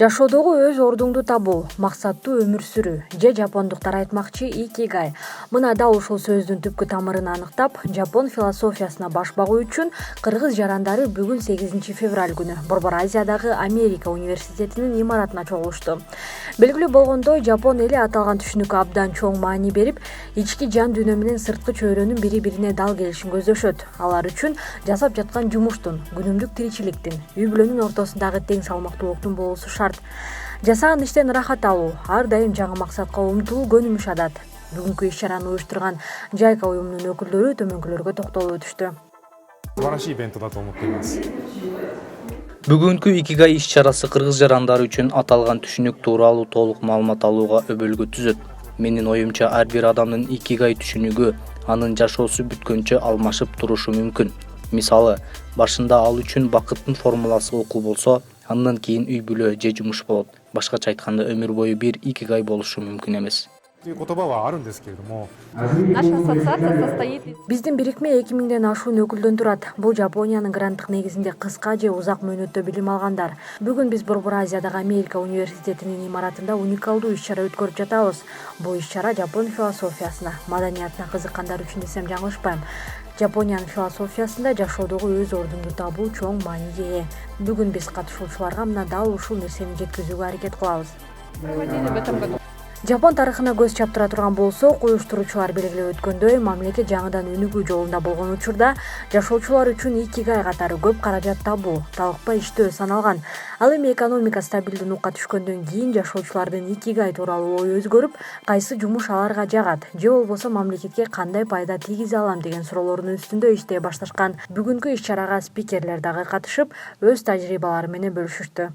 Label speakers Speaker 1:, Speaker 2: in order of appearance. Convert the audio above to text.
Speaker 1: Жашоодогу өз ордуңду табуу, максаттуу өмүр сүрүү же жапондуктар айтмакчы икигай. Мына дал ушул сөздүн түпкү тамырын аныктап, жапон философиясына баш багуу үчүн кыргыз жарандары бүгүн 8 февраль күнү Борбор Азиядагы Америка университетинин имаратына чогулушту. Белгилүү болгондой, жапон эли аталган түшүнүккө абдан чоң маани берип, ички жан дүйнө менен сырткы чөйрөнүн бири-бирине дал келишин көздөшөт. Алар үчүн жасап жаткан жумуштун, күнүмдүк тиричиликтин, үй-бүлөнүн ортосундагы тең салмактуулуктун болуусу шарт. Жасаган иштен рахат алуу, ар дайым жаңы максатка умтулуу көнүмүш адат. Бүгүнкү иш-чараны уюштурган Жайка уюмунун өкүлдөрү төмөнкүлөргө токтолуп өтүштү.
Speaker 2: 素晴らしいイベントだと思っています。
Speaker 3: Бүгүнкү икигай иш-чарасы кыргыз жарандары үчүн аталган түшүнүк тууралуу толук маалымат алууга өбөлгө түзөт. Менин оюмча, ар бир адамдын икигай түшүнүгү анын жашоосу бүткөнчө алмашып турушу мүмкүн. Мисалы, башында ал үчүн бакыттын формуласы окуу болсо, андан кийин үй-бүлө же жумуш болот. Башкача айтканда, өмүр бою бир икигай болушу мүмкүн эмес.
Speaker 2: という言葉はあるんですけれども、
Speaker 4: Наша ассоциация состоит из
Speaker 1: Биздин бирикме 2000ден ашуун өкүлдөн турат. Бул Жапониянын гранттык негизинде кыска же узак мөөнөттө билим алгандар. Бүгүн биз Борбор Азиядагы Америка университетинин имаратында уникалдуу иш-чара өткөрүп жатабыз. Бул иш-чара жапон философиясына, маданиятына кызыккандар үчүн десем жаңылышпайм. Жапониянын философиясында жашоодогу өз ордуңду табуу чоң мааниге ээ. Бүгүн биз катышуучуларга мына дал ушул нерсени жеткизүүгө аракет кылабыз.
Speaker 4: проводили в этом году.
Speaker 1: Жапон тарыхына көз чаптыра турган болсок, уюштуруучулар белгилеп өткөндөй, мамлекет жаңыдан өнүгүү жолунда болгон учурда жашоочулар үчүн икигай катары көп каражат табуу, талыкпай иштөө саналган. Ал эми экономика стабилдүү нукка түшкөндөн кийин жашоочулардын икигай тууралуу ою өзгөрүп, кайсы жумуш аларга жагат, же болбосо мамлекетке кандай пайда тийгизе алам деген суроолордун үстүндө иштей башташкан. Бүгүнкү иш-чарага спикерлер дагы катышып, өз тажрыйбалары менен бөлүшүштү.